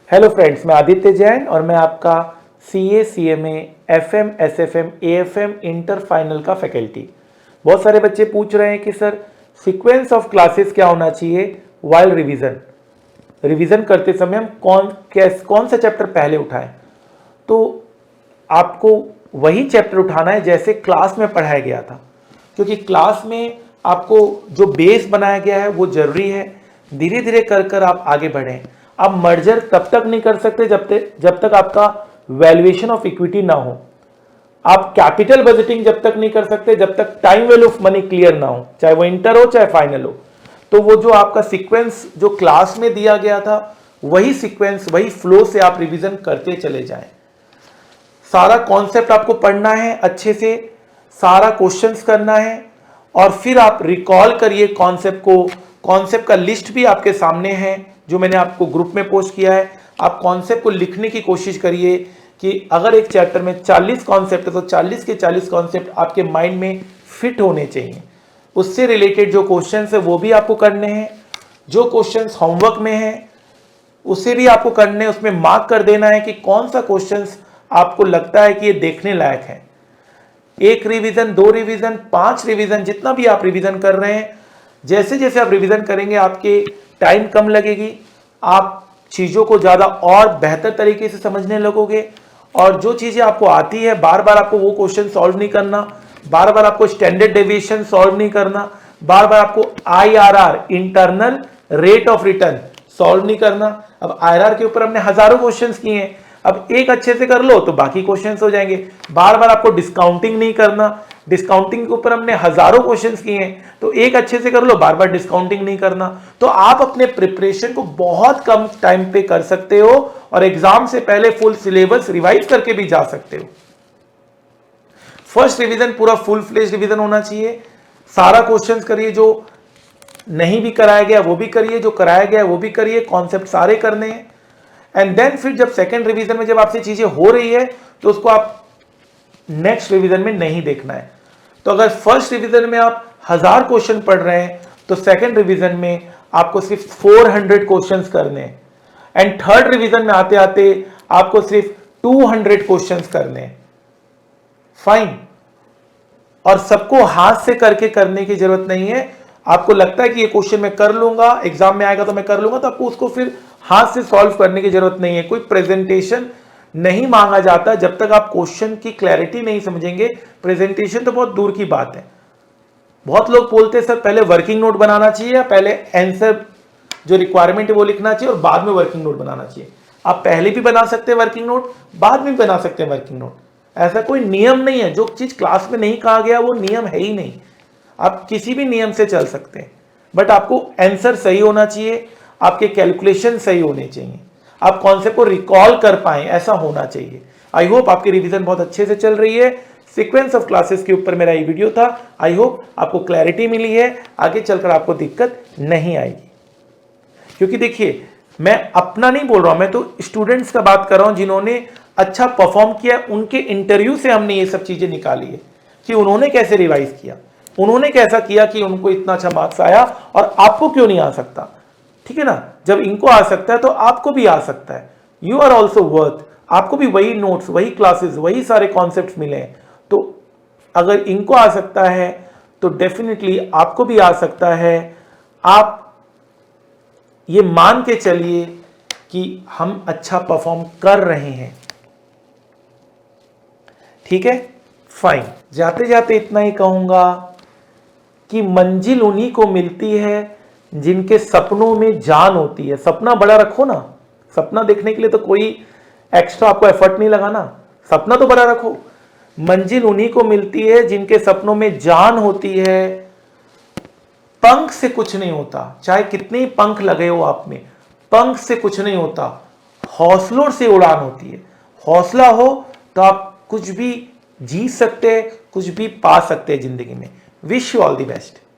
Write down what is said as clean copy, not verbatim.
Hello friends, मैं आदित्य जैन और मैं आपका CA, CMA, FM, SFM, AFM inter final का फैकल्टी। बहुत सारे बच्चे पूछ रहे हैं कि सर सीक्वेंस ऑफ क्लासेस क्या होना चाहिए वाइल रिवीजन करते समय हम कौन सा चैप्टर पहले उठाएं। तो आपको वही चैप्टर उठाना है जैसे क्लास में पढ़ाया गया था, क्योंकि क्लास में आपको जो बेस बनाया गया है वो जरूरी है। धीरे धीरे कर आप आगे बढ़ें। आप मर्जर तब तक नहीं कर सकते जब तक आपका वैल्यूएशन ऑफ इक्विटी ना हो। आप कैपिटल बजटिंग जब तक नहीं कर सकते जब तक time value of money clear ना हो, चाहे वो इंटर हो चाहे फाइनल हो। तो वो जो आपका सीक्वेंस जो क्लास में दिया गया था वही सीक्वेंस वही फ्लो से आप रिवीजन करते चले जाएं। सारा कॉन्सेप्ट आपको पढ़ना है अच्छे से, सारा क्वेश्चंस करना है और फिर आप रिकॉल करिए कॉन्सेप्ट को। कॉन्सेप्ट का लिस्ट भी आपके सामने है जो मैंने आपको ग्रुप में पोस्ट किया है। आप कॉन्सेप्ट को लिखने की कोशिश करिए कि अगर एक चैप्टर में 40 कॉन्सेप्ट है तो 40 के 40 कॉन्सेप्ट आपके माइंड में फिट होने चाहिए। उससे रिलेटेड जो क्वेश्चंस है वो भी आपको करने हैं। जो क्वेश्चंस होमवर्क में है उसे भी आपको करने, उसमें मार्क कर देना है कि कौन सा क्वेश्चंस आपको लगता है कि ये देखने लायक है। 1 रिवीजन, 2 रिवीजन, 5 रिवीजन, जितना भी आप रिवीजन कर रहे हैं, जैसे जैसे आप रिवीजन करेंगे आपके टाइम कम लगेगी, आप चीज़ों को ज़्यादा और बेहतर तरीके से समझने लगोगे। और जो चीज़ें आपको आती है बार बार आपको वो क्वेश्चन सॉल्व नहीं करना, बार बार आपको स्टैंडर्ड डेविएशन सॉल्व नहीं करना, बार बार आपको IRR internal rate of return solve नहीं करना। अब IRR के ऊपर हमने हजारों क्वेश्चंस किए हैं, अब एक अच्छे से कर लो तो बाकी क्वेश्चंस हो जाएंगे। बार बार आपको डिस्काउंटिंग नहीं करना, डिस्काउंटिंग के ऊपर हमने हजारों क्वेश्चंस किए हैं तो एक अच्छे से कर लो, बार बार डिस्काउंटिंग नहीं करना। तो आप अपने प्रिपरेशन को बहुत कम टाइम पे कर सकते हो और एग्जाम से पहले फुल सिलेबस रिवाइज करके भी जा सकते हो। फर्स्ट रिवीजन पूरा फुल फ्लेज रिवीजन होना चाहिए। सारा क्वेश्चंस करिए, जो नहीं भी कराया गया वो भी करिए, जो कराया गया वो भी करिए, कॉन्सेप्ट सारे करने हैं। एंड देन फिर जब सेकेंड रिवीजन में जब आपसे चीजें हो रही है तो उसको आप नेक्स्ट रिवीजन में नहीं देखना है। तो अगर फर्स्ट रिवीजन में आप 1000 क्वेश्चन पढ़ रहे हैं तो सेकेंड रिवीजन में आपको सिर्फ 400 क्वेश्चंस करने हैं। एंड थर्ड रिवीजन में आते आते आपको सिर्फ 200 क्वेश्चंस करने हैं। फाइन। और सबको हाथ से करके करने की जरूरत नहीं है। आपको लगता है कि ये क्वेश्चन मैं कर लूंगा, एग्जाम में आएगा तो मैं कर लूंगा, तो आपको उसको फिर हाथ से सॉल्व करने की जरूरत नहीं है। कोई प्रेजेंटेशन नहीं मांगा जाता जब तक आप क्वेश्चन की क्लैरिटी नहीं समझेंगे। प्रेजेंटेशन तो बहुत दूर की बात है। बहुत लोग बोलते हैं सर पहले वर्किंग नोट बनाना चाहिए या पहले आंसर जो रिक्वायरमेंट है वो लिखना चाहिए और बाद में वर्किंग नोट बनाना चाहिए। आप पहले भी बना सकते हैं वर्किंग नोट, बाद में भी बना सकते हैं वर्किंग नोट। ऐसा कोई नियम नहीं है। जो चीज क्लास में नहीं कहा गया वो नियम है ही नहीं। आप किसी भी नियम से चल सकते हैं, बट आपको आंसर सही होना चाहिए, आपके कैलकुलेशन सही होने चाहिए, आप कॉन्सेप्ट को रिकॉल कर पाए, ऐसा होना चाहिए। आई होप आपकी रिवीजन बहुत अच्छे से चल रही है। सीक्वेंस ऑफ क्लासेस के ऊपर मेरा ये वीडियो था। आई होप आपको क्लैरिटी मिली है, आगे चलकर आपको दिक्कत नहीं आएगी। क्योंकि देखिए मैं अपना नहीं बोल रहा हूं, मैं तो स्टूडेंट्स का बात कर रहा हूं जिन्होंने अच्छा परफॉर्म किया। उनके इंटरव्यू से हमने ये सब चीजें निकाली है कि उन्होंने कैसे रिवाइज किया, उन्होंने कैसा किया कि उनको इतना अच्छा मार्क्स आया और आपको क्यों नहीं आ सकता। ठीक है ना, जब इनको आ सकता है तो आपको भी आ सकता है। You are also worth. आपको भी वही नोट्स, वही क्लासेस, वही सारे कॉन्सेप्ट्स मिले हैं। तो अगर इनको आ सकता है तो डेफिनेटली आपको भी आ सकता है। आप ये मान के चलिए कि हम अच्छा परफॉर्म कर रहे हैं। ठीक है, फाइन। जाते जाते इतना ही कहूंगा कि मंजिल उन्हीं को मिलती है जिनके सपनों में जान होती है। सपना बड़ा रखो ना। सपना देखने के लिए तो कोई एक्स्ट्रा आपको एफर्ट नहीं लगाना, सपना तो बड़ा रखो। मंजिल उन्हीं को मिलती है जिनके सपनों में जान होती है। पंख से कुछ नहीं होता, चाहे कितने पंख लगे हो आप में, पंख से कुछ नहीं होता, हौसलों से उड़ान होती है। हौसला हो तो आप कुछ भी जीत सकते हैं, कुछ भी पा सकते हैं जिंदगी में। Wish you all the best.